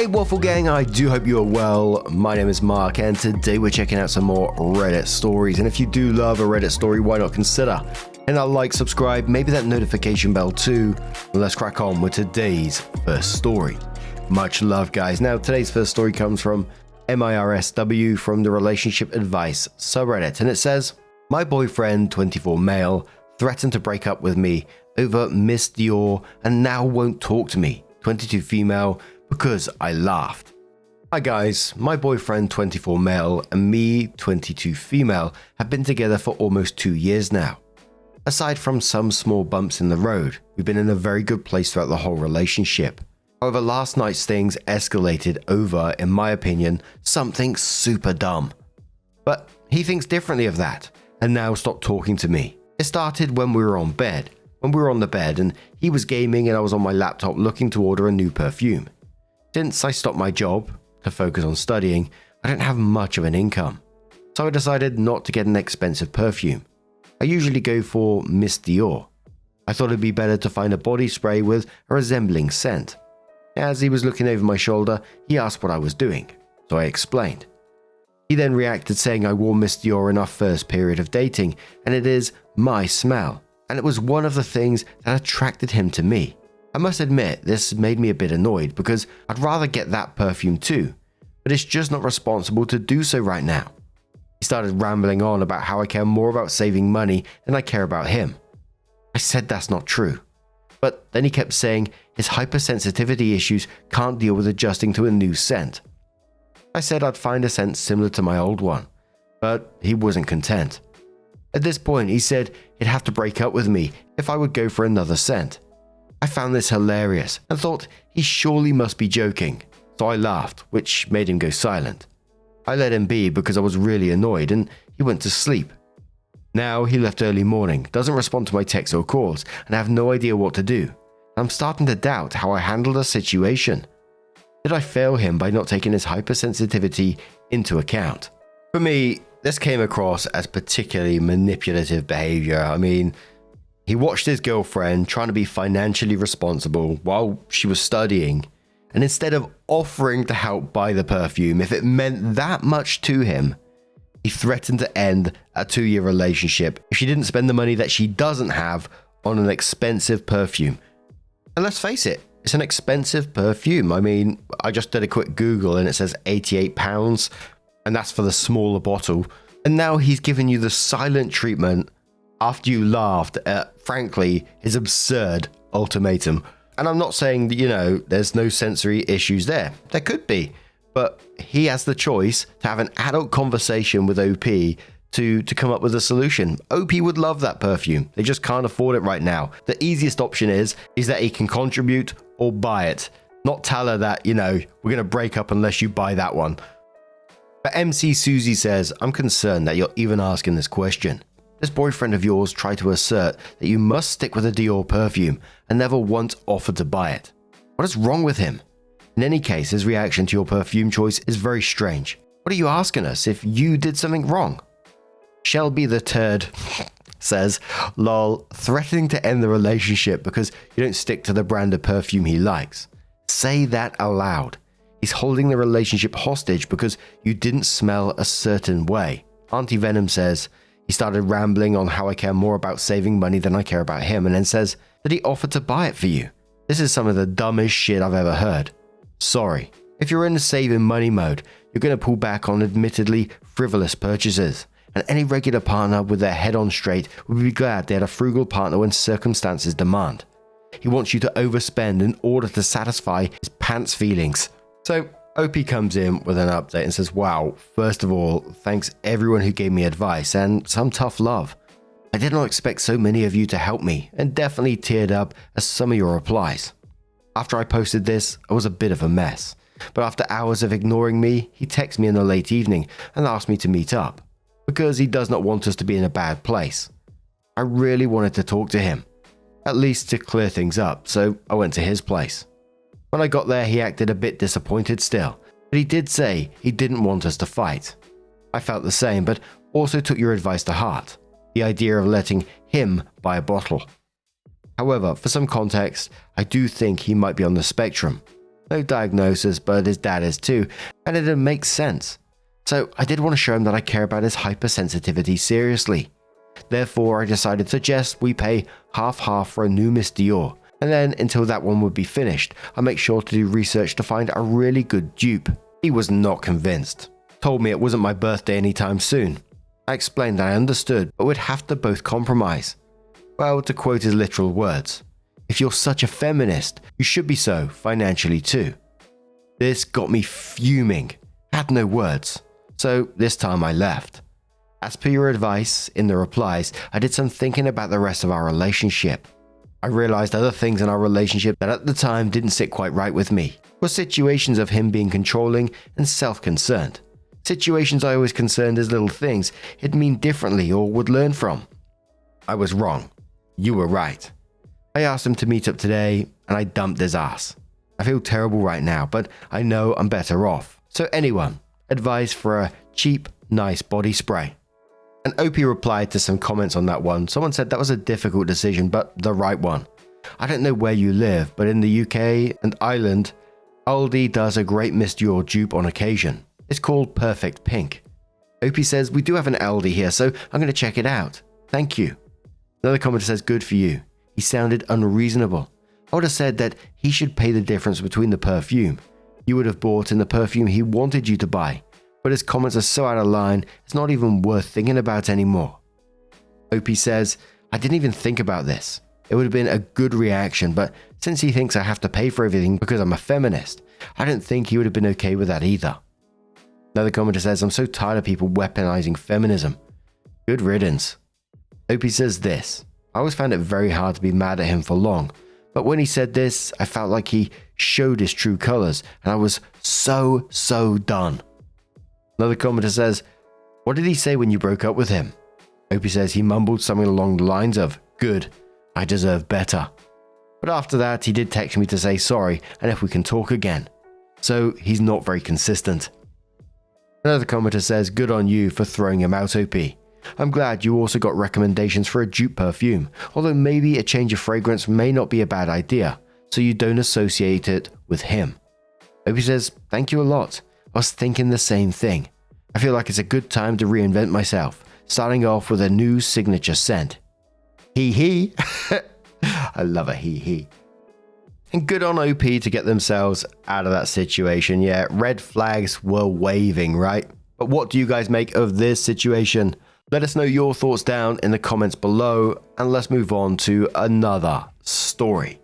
Hey Waffle Gang, I do hope you are well. My name is Mark and today we're checking out some more Reddit stories. And if you do love a Reddit story, why not consider hitting that like, subscribe, maybe that notification bell too. And let's crack on with today's first story. Much love, guys. Now today's first story comes from MIRSW from the Relationship Advice subreddit, and it says, my boyfriend, 24 male, threatened to break up with me over Miss Dior and now won't talk to me, 22 female, because I laughed. Hi guys, my boyfriend 24 male and me 22 female have been together for almost 2 years now. Aside from some small bumps in the road, we've been in a very good place throughout the whole relationship. However, last night's things escalated over, in my opinion, something super dumb. But he thinks differently of that and now stopped talking to me. It started when we were on the bed and he was gaming and I was on my laptop looking to order a new perfume. Since I stopped my job to focus on studying, I didn't have much of an income. So I decided not to get an expensive perfume. I usually go for Miss Dior. I thought it'd be better to find a body spray with a resembling scent. As he was looking over my shoulder, he asked what I was doing, so I explained. He then reacted saying I wore Miss Dior in our first period of dating, and it is my smell, and it was one of the things that attracted him to me. I must admit, this made me a bit annoyed because I'd rather get that perfume too, but it's just not responsible to do so right now. He started rambling on about how I care more about saving money than I care about him. I said that's not true. But then he kept saying his hypersensitivity issues can't deal with adjusting to a new scent. I said I'd find a scent similar to my old one, but he wasn't content. At this point, he said he'd have to break up with me if I would go for another scent. I found this hilarious and thought he surely must be joking, so I laughed, which made him go silent. I let him be because I was really annoyed and he went to sleep. Now he left early morning, doesn't respond to my texts or calls, and I have no idea what to do. I'm starting to doubt how I handled the situation. Did I fail him by not taking his hypersensitivity into account? For me, this came across as particularly manipulative behavior. I mean, he watched his girlfriend trying to be financially responsible while she was studying, and instead of offering to help buy the perfume if it meant that much to him, he threatened to end a 2-year relationship if she didn't spend the money that she doesn't have on an expensive perfume. And let's face it, it's an expensive perfume. I mean, I just did a quick Google and it says £88, and that's for the smaller bottle. And now he's giving you the silent treatment after you laughed at, frankly, his absurd ultimatum. And I'm not saying that, there's no sensory issues there. There could be. But he has the choice to have an adult conversation with OP to come up with a solution. OP would love that perfume. They just can't afford it right now. The easiest option is that he can contribute or buy it. Not tell her that, we're going to break up unless you buy that one. But MC Susie says, I'm concerned that you're even asking this question. This boyfriend of yours tried to assert that you must stick with a Dior perfume and never once offered to buy it. What is wrong with him? In any case, his reaction to your perfume choice is very strange. What are you asking us if you did something wrong? Shelby the Turd says, lol, threatening to end the relationship because you don't stick to the brand of perfume he likes. Say that aloud. He's holding the relationship hostage because you didn't smell a certain way. Auntie Venom says, he started rambling on how I care more about saving money than I care about him and then says that he offered to buy it for you. This is some of the dumbest shit I've ever heard. Sorry. If you're in a saving money mode, you're going to pull back on admittedly frivolous purchases. And any regular partner with their head on straight would be glad they had a frugal partner when circumstances demand. He wants you to overspend in order to satisfy his pants feelings. So OP comes in with an update and says, wow, first of all, thanks everyone who gave me advice and some tough love. I did not expect so many of you to help me and definitely teared up at some of your replies. After I posted this, I was a bit of a mess. But after hours of ignoring me, he texted me in the late evening and asked me to meet up, because he does not want us to be in a bad place. I really wanted to talk to him, at least to clear things up, so I went to his place. When I got there, he acted a bit disappointed still, but he did say he didn't want us to fight. I felt the same, but also took your advice to heart, the idea of letting him buy a bottle. However, for some context, I do think he might be on the spectrum. No diagnosis, but his dad is too, and it makes sense. So I did want to show him that I care about his hypersensitivity seriously. Therefore, I decided to suggest we pay half-half for a new Miss Dior, and then until that one would be finished, I make sure to do research to find a really good dupe. He was not convinced. Told me it wasn't my birthday anytime soon. I explained that I understood, but would have to both compromise. Well, to quote his literal words, "If you're such a feminist, you should be so financially too." This got me fuming. I had no words. So this time I left. As per your advice in the replies, I did some thinking about the rest of our relationship. I realized other things in our relationship that at the time didn't sit quite right with me were situations of him being controlling and self-concerned. Situations I always concerned as little things he'd mean differently or would learn from. I was wrong. You were right. I asked him to meet up today and I dumped his ass. I feel terrible right now, but I know I'm better off. So anyone, advice for a cheap, nice body spray? And OP replied to some comments on that one. Someone said that was a difficult decision, but the right one. I don't know where you live, but in the UK and Ireland, Aldi does a great Miss Dior dupe on occasion. It's called Perfect Pink. OP says, "We do have an Aldi here, so I'm going to check it out. Thank you." Another commenter says, "Good for you. He sounded unreasonable. I would have said that he should pay the difference between the perfume. You would have bought in the perfume he wanted you to buy. But his comments are so out of line, it's not even worth thinking about anymore." OP says, "I didn't even think about this. It would have been a good reaction, but since he thinks I have to pay for everything because I'm a feminist, I don't think he would have been okay with that either." Another commenter says, "I'm so tired of people weaponizing feminism. Good riddance." OP says this, "I always found it very hard to be mad at him for long, but when he said this, I felt like he showed his true colors, and I was so done." Another commenter says, "What did he say when you broke up with him?" OP says he mumbled something along the lines of, "Good, I deserve better." But after that, he did text me to say sorry and if we can talk again. So he's not very consistent. Another commenter says, "Good on you for throwing him out, OP. I'm glad you also got recommendations for a dupe perfume, although maybe a change of fragrance may not be a bad idea, so you don't associate it with him." OP says, "Thank you a lot. I was thinking the same thing. I feel like it's a good time to reinvent myself, starting off with a new signature scent." He. I love a he. And good on OP to get themselves out of that situation. Yeah, red flags were waving, right? But what do you guys make of this situation? Let us know your thoughts down in the comments below, and let's move on to another story.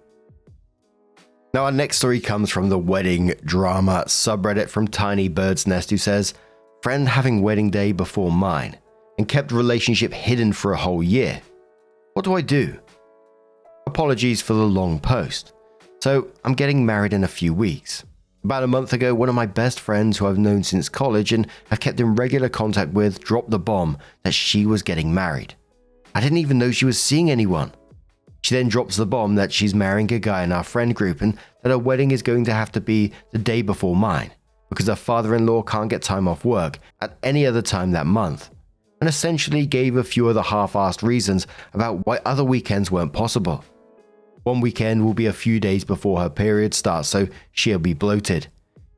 Now, our next story comes from the wedding drama subreddit from Tiny Bird's Nest, who says, "Friend having wedding day before mine and kept relationship hidden for a whole year. What do I do? Apologies for the long post. So, I'm getting married in a few weeks. About a month ago, one of my best friends who I've known since college and have kept in regular contact with dropped the bomb that she was getting married. I didn't even know she was seeing anyone. She then drops the bomb that she's marrying a guy in our friend group and that her wedding is going to have to be the day before mine because her father-in-law can't get time off work at any other time that month, and essentially gave a few other half-assed reasons about why other weekends weren't possible. One weekend will be a few days before her period starts, so she'll be bloated.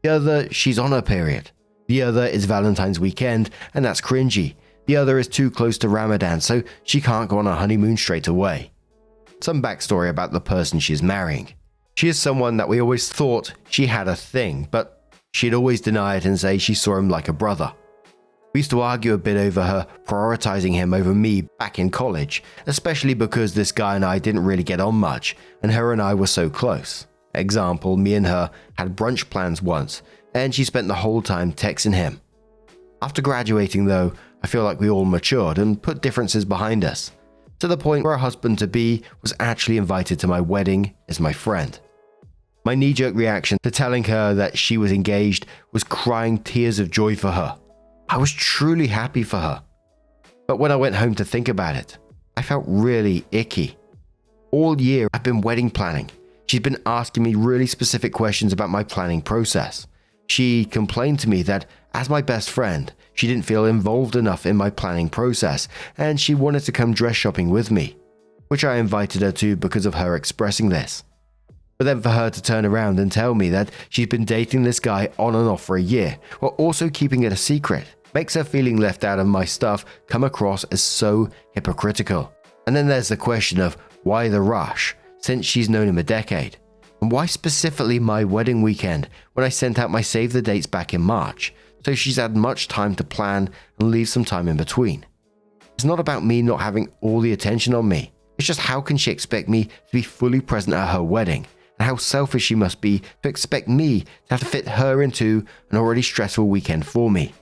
The other, she's on her period. The other is Valentine's weekend, and that's cringy. The other is too close to Ramadan, so she can't go on a honeymoon straight away." Some backstory about the person she's marrying. She is someone that we always thought she had a thing, but she'd always deny it and say she saw him like a brother. We used to argue a bit over her prioritizing him over me back in college, especially because this guy and I didn't really get on much, and her and I were so close. Example, me and her had brunch plans once, and she spent the whole time texting him. After graduating though, I feel like we all matured and put differences behind us, to the point where her husband-to-be was actually invited to my wedding as my friend. My knee-jerk reaction to telling her that she was engaged was crying tears of joy for her. I was truly happy for her. But when I went home to think about it, I felt really icky. All year I've been wedding planning. She's been asking me really specific questions about my planning process. She complained to me that as my best friend, she didn't feel involved enough in my planning process, and she wanted to come dress shopping with me, which I invited her to because of her expressing this. But then for her to turn around and tell me that she's been dating this guy on and off for a year, while also keeping it a secret, makes her feeling left out of my stuff come across as so hypocritical. And then there's the question of why the rush, since she's known him a decade? And why specifically my wedding weekend when I sent out my save the dates back in March, so she's had much time to plan and leave some time in between? It's not about me not having all the attention on me. It's just how can she expect me to be fully present at her wedding, and how selfish she must be to expect me to have to fit her into an already stressful weekend for me.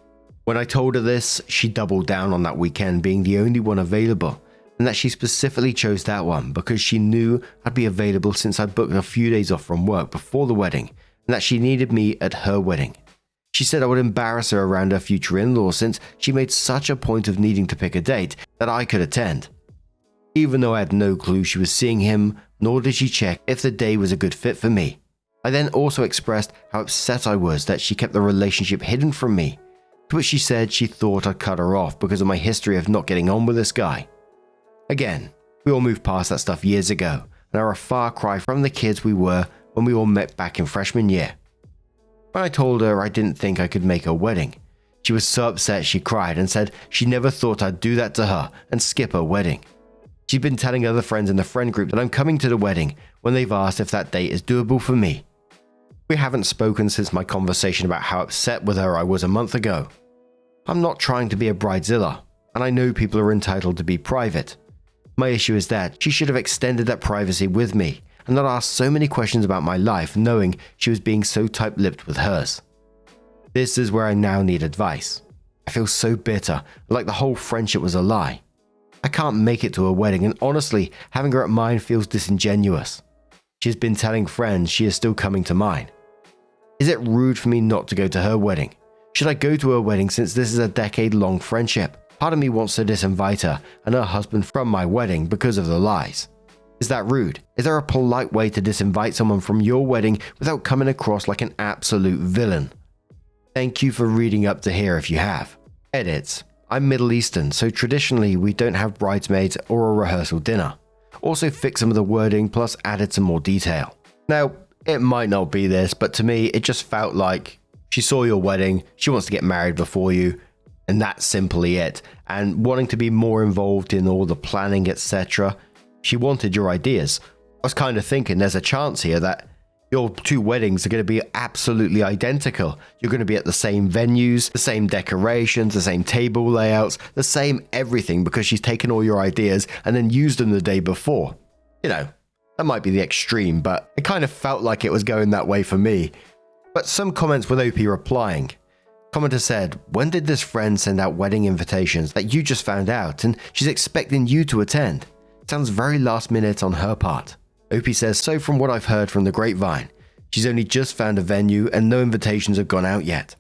When I told her this, she doubled down on that weekend being the only one available, and that she specifically chose that one because she knew I'd be available since I'd booked a few days off from work before the wedding, and that she needed me at her wedding. She said I would embarrass her around her future in-laws since she made such a point of needing to pick a date that I could attend. Even though I had no clue she was seeing him, nor did she check if the day was a good fit for me. I then also expressed how upset I was that she kept the relationship hidden from me, to which she said she thought I'd cut her off because of my history of not getting on with this guy. Again, we all moved past that stuff years ago and are a far cry from the kids we were when we all met back in freshman year. When I told her I didn't think I could make her wedding, she was so upset she cried and said she never thought I'd do that to her and skip her wedding. She'd been telling other friends in the friend group that I'm coming to the wedding when they've asked if that date is doable for me. We haven't spoken since my conversation about how upset with her I was a month ago. I'm not trying to be a bridezilla, and I know people are entitled to be private. My issue is that she should have extended that privacy with me and not asked so many questions about my life knowing she was being so tight-lipped with hers. This is where I now need advice. I feel so bitter, like the whole friendship was a lie. I can't make it to her wedding, and honestly, having her at mine feels disingenuous. She's been telling friends she is still coming to mine. Is it rude for me not to go to her wedding? Should I go to her wedding since this is a decade-long friendship? Part of me wants to disinvite her and her husband from my wedding because of the lies. Is that rude? Is there a polite way to disinvite someone from your wedding without coming across like an absolute villain? Thank you for reading up to here if you have. Edits. I'm Middle Eastern, so traditionally we don't have bridesmaids or a rehearsal dinner. Also fixed some of the wording plus added some more detail. Now, it might not be this, but to me it just felt like she saw your wedding, she wants to get married before you, and that's simply it. And wanting to be more involved in all the planning, etc. She wanted your ideas. I was kind of thinking there's a chance here that your two weddings are going to be absolutely identical. You're going to be at the same venues, the same decorations, the same table layouts, the same everything because she's taken all your ideas and then used them the day before. You know, that might be the extreme, but it kind of felt like it was going that way for me. But some comments with OP replying. Commenter said, when did this friend send out wedding invitations that you just found out and she's expecting you to attend? Sounds very last minute on her part. OP says, so from what I've heard from the grapevine, she's only just found a venue and no invitations have gone out yet.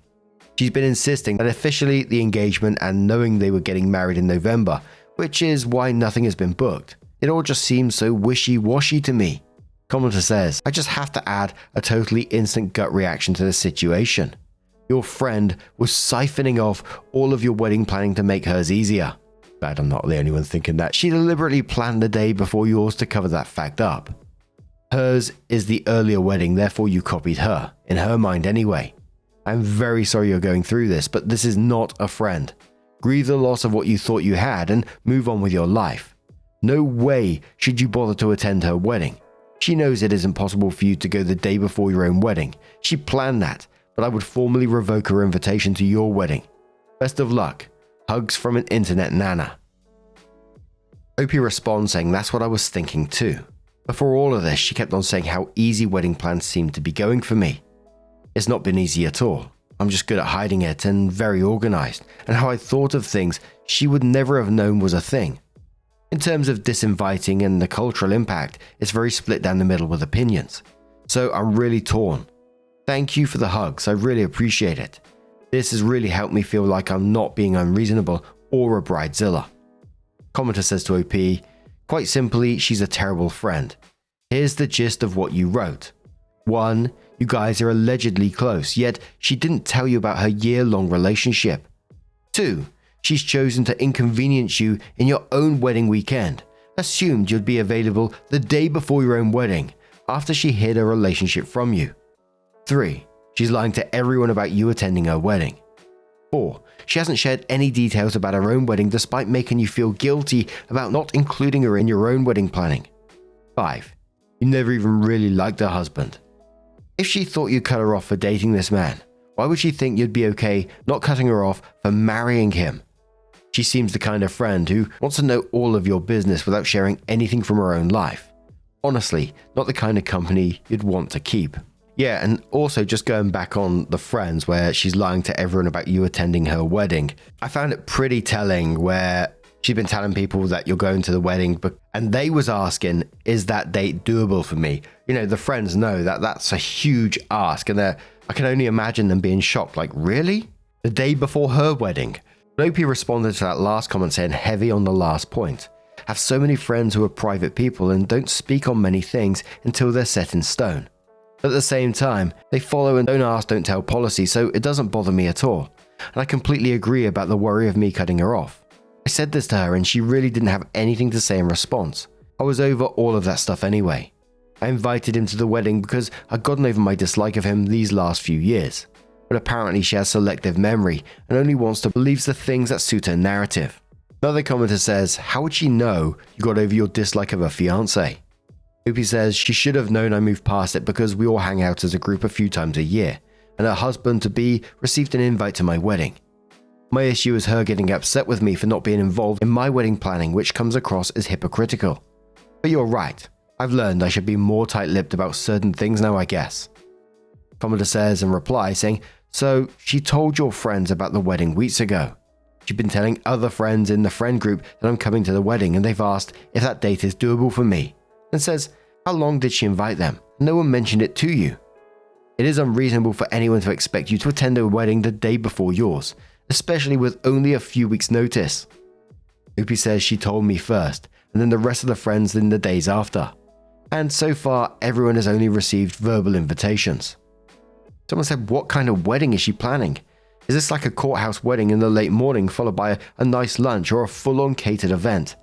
She's been insisting that officially the engagement and knowing they were getting married in November, which is why nothing has been booked. It all just seems so wishy-washy to me. Commenter says, I just have to add a totally instant gut reaction to the situation. Your friend was siphoning off all of your wedding planning to make hers easier. Glad I'm not the only one thinking that. She deliberately planned the day before yours to cover that fact up. Hers is the earlier wedding, therefore you copied her, in her mind anyway. I'm very sorry you're going through this, but this is not a friend. Grieve the loss of what you thought you had and move on with your life. No way should you bother to attend her wedding. She knows it isn't possible for you to go the day before your own wedding. She planned that, but I would formally revoke her invitation to your wedding. Best of luck. Hugs from an internet nana. OP responds saying that's what I was thinking too. Before all of this, she kept on saying how easy wedding plans seemed to be going for me. It's not been easy at all. I'm just good at hiding it and very organized, and how I thought of things she would never have known was a thing. In terms of disinviting and the cultural impact, it's very split down the middle with opinions. So I'm really torn. Thank you for the hugs, I really appreciate it. This has really helped me feel like I'm not being unreasonable or a bridezilla. Commenter says to OP, quite simply, she's a terrible friend. Here's the gist of what you wrote. 1. You guys are allegedly close, yet she didn't tell you about her year-long relationship. 2. She's chosen to inconvenience you in your own wedding weekend, assumed you'd be available the day before your own wedding, after she hid her relationship from you. 3. She's lying to everyone about you attending her wedding. 4. She hasn't shared any details about her own wedding despite making you feel guilty about not including her in your own wedding planning. 5. You never even really liked her husband. If she thought you cut her off for dating this man, why would she think you'd be okay not cutting her off for marrying him? She seems the kind of friend who wants to know all of your business without sharing anything from her own life. Honestly, not the kind of company you'd want to keep. Yeah, and also just going back on the friends where she's lying to everyone about you attending her wedding. I found it pretty telling where she'd been telling people that you're going to the wedding, and they was asking, is that date doable for me? You know, the friends know that that's a huge ask, and I can only imagine them being shocked, like, really? The day before her wedding? Opie responded to that last comment saying heavy on the last point. Have so many friends who are private people and don't speak on many things until they're set in stone. But at the same time, they follow and don't ask, don't tell policy, so it doesn't bother me at all. And I completely agree about the worry of me cutting her off. I said this to her and she really didn't have anything to say in response. I was over all of that stuff anyway. I invited him to the wedding because I'd gotten over my dislike of him these last few years. But apparently she has selective memory and only wants to believe the things that suit her narrative. Another commenter says, how would she know you got over your dislike of her fiancé? Opie says she should have known I moved past it because we all hang out as a group a few times a year, and her husband-to-be received an invite to my wedding. My issue is her getting upset with me for not being involved in my wedding planning, which comes across as hypocritical. But you're right, I've learned I should be more tight-lipped about certain things now, I guess. Commenter says in reply saying, so she told your friends about the wedding weeks ago. She'd been telling other friends in the friend group that I'm coming to the wedding and they've asked if that date is doable for me, and says, how long did she invite them? No one mentioned it to you. It is unreasonable for anyone to expect you to attend a wedding the day before yours, especially with only a few weeks' notice. Opie says she told me first, and then the rest of the friends in the days after. And so far, everyone has only received verbal invitations. Someone said, what kind of wedding is she planning? Is this like a courthouse wedding in the late morning followed by a nice lunch or a full-on catered event?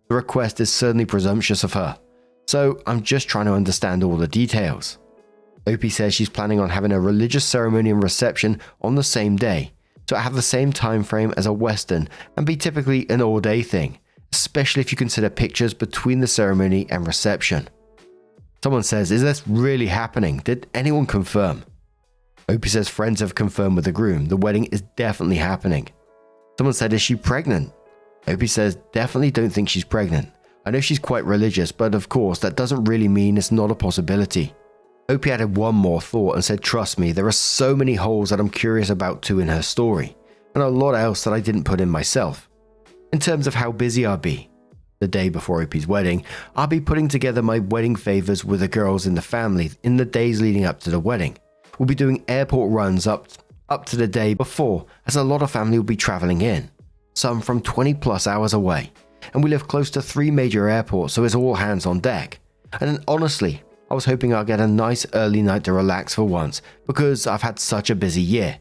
The request is certainly presumptuous of her, so I'm just trying to understand all the details. Opie says she's planning on having a religious ceremony and reception on the same day, so it have the same time frame as a Western and be typically an all-day thing, especially if you consider pictures between the ceremony and reception. Someone says, is this really happening? Did anyone confirm? Opie says friends have confirmed with the groom. The wedding is definitely happening. Someone said, is she pregnant? Opie says, definitely don't think she's pregnant. I know she's quite religious, but of course that doesn't really mean it's not a possibility. Opie added one more thought and said, trust me, there are so many holes that I'm curious about too in her story, and a lot else that I didn't put in myself. In terms of how busy I'll be. The day before Opie's wedding, I'll be putting together my wedding favors with the girls in the family in the days leading up to the wedding. We'll be doing airport runs up to the day before, as a lot of family will be traveling in, some from 20 plus hours away, and we live close to 3 major airports, so it's all hands on deck. And honestly, I was hoping I'll get a nice early night to relax for once, because I've had such a busy year.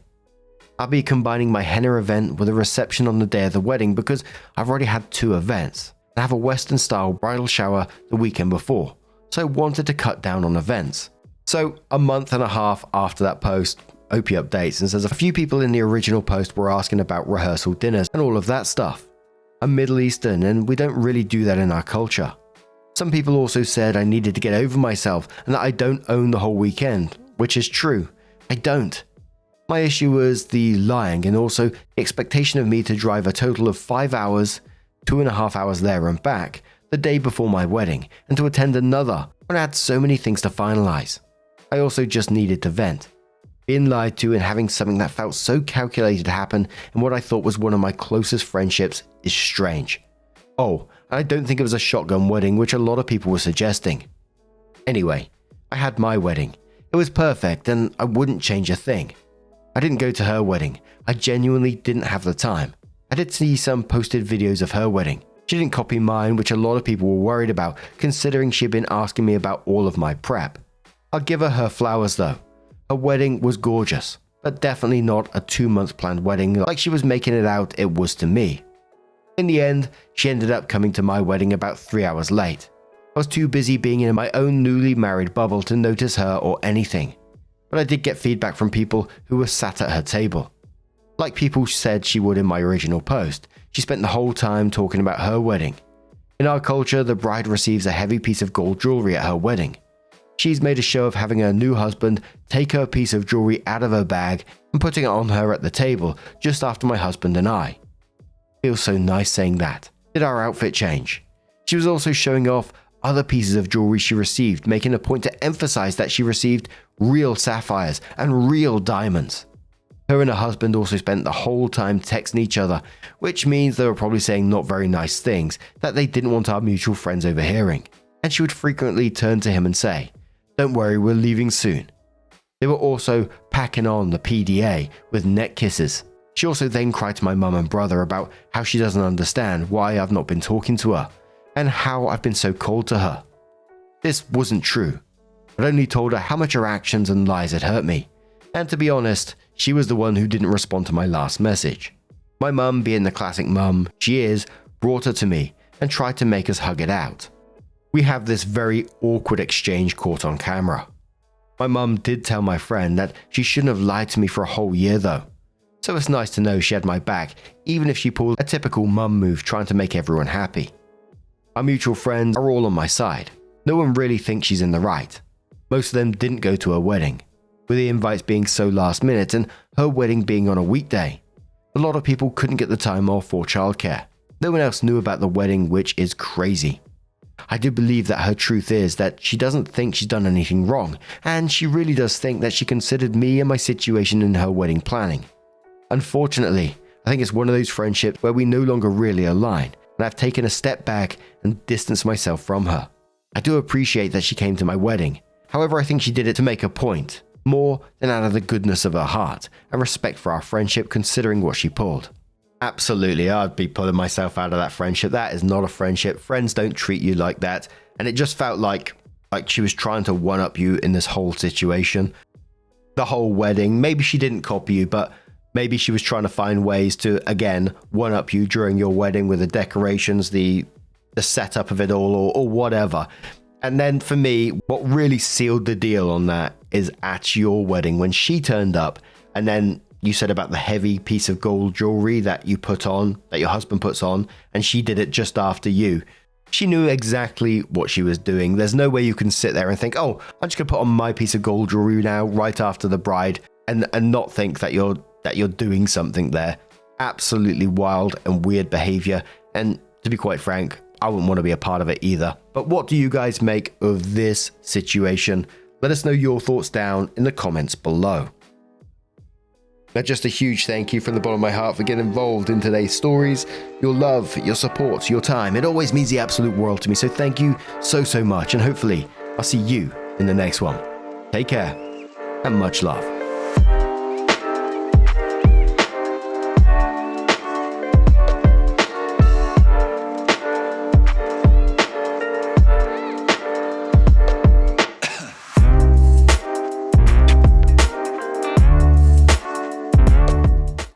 I'll be combining my henna event with a reception on the day of the wedding because I've already had 2 events, and I have a Western style bridal shower the weekend before, so I wanted to cut down on events. So a month and a half after that post, Opie updates and says a few people in the original post were asking about rehearsal dinners and all of that stuff. I'm Middle Eastern and we don't really do that in our culture. Some people also said I needed to get over myself and that I don't own the whole weekend, which is true. I don't. My issue was the lying and also the expectation of me to drive a total of 5 hours, 2.5 hours there and back, the day before my wedding, and to attend another when I had so many things to finalize. I also just needed to vent. Being lied to and having something that felt so calculated happen in what I thought was one of my closest friendships is strange. Oh, and I don't think it was a shotgun wedding, which a lot of people were suggesting. Anyway, I had my wedding. It was perfect and I wouldn't change a thing. I didn't go to her wedding. I genuinely didn't have the time. I did see some posted videos of her wedding. She didn't copy mine, which a lot of people were worried about, considering she had been asking me about all of my prep. I'll give her flowers though. Her wedding was gorgeous, but definitely not a 2-month planned wedding like she was making it out it was to me. In the end, she ended up coming to my wedding about 3 hours late. I was too busy being in my own newly married bubble to notice her or anything, but I did get feedback from people who were sat at her table. Like people said she would in my original post, she spent the whole time talking about her wedding. In our culture, the bride receives a heavy piece of gold jewelry at her wedding. She's made a show of having her new husband take her piece of jewelry out of her bag and putting it on her at the table just after my husband and I. Feels so nice saying that. Did our outfit change? She was also showing off other pieces of jewelry she received, making a point to emphasize that she received real sapphires and real diamonds. Her and her husband also spent the whole time texting each other, which means they were probably saying not very nice things that they didn't want our mutual friends overhearing. And she would frequently turn to him and say, "Don't worry, we're leaving soon." They were also packing on the PDA with neck kisses. She also then cried to my mum and brother about how she doesn't understand why I've not been talking to her and how I've been so cold to her. This wasn't true, but only told her how much her actions and lies had hurt me. And to be honest, she was the one who didn't respond to my last message. My mum, being the classic mum she is, brought her to me and tried to make us hug it out. We have this very awkward exchange caught on camera. My mum did tell my friend that she shouldn't have lied to me for a whole year though. So it's nice to know she had my back, even if she pulled a typical mum move trying to make everyone happy. Our mutual friends are all on my side. No one really thinks she's in the right. Most of them didn't go to her wedding, with the invites being so last minute and her wedding being on a weekday. A lot of people couldn't get the time off for childcare. No one else knew about the wedding, which is crazy. I do believe that her truth is that she doesn't think she's done anything wrong, and she really does think that she considered me and my situation in her wedding planning. Unfortunately, I think it's one of those friendships where we no longer really align, and I've taken a step back and distanced myself from her. I do appreciate that she came to my wedding. However, I think she did it to make a point, more than out of the goodness of her heart and respect for our friendship considering what she pulled. Absolutely, I'd be pulling myself out of that friendship. That is not a friendship. Friends don't treat you like that. And it just felt like she was trying to one-up you in this whole situation. The whole wedding, maybe she didn't copy you, but maybe she was trying to find ways to, again, one-up you during your wedding with the decorations, the setup of it all, or whatever. And then for me, what really sealed the deal on that is at your wedding when she turned up, and then you said about the heavy piece of gold jewelry that you put on, that your husband puts on, and she did it just after you. She knew exactly what she was doing. There's no way you can sit there and think, oh, I'm just gonna put on my piece of gold jewelry now right after the bride and not think that you're doing something there. Absolutely wild and weird behavior. And to be quite frank, I wouldn't want to be a part of it either. But what do you guys make of this situation? Let us know your thoughts down in the comments below. Now, just a huge thank you from the bottom of my heart for getting involved in today's stories. Your love, your support, your time, it always means the absolute world to me. So thank you so much. And hopefully I'll see you in the next one. Take care and much love.